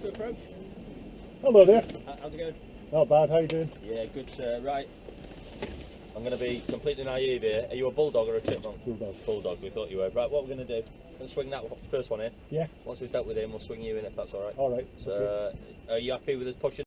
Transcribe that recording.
to approach. Hello there. How's it going? Not bad, how you doing? Yeah, good sir. Right. I'm going to be completely naive here. Are you a Bulldog or a Chipmunk? Bulldog. Bulldog, we thought you were. Right, what we're going to do, we'll swing that first one in. Yeah. Once we've dealt with him, we'll swing you in if that's alright. Alright. So, are you happy with us pushing?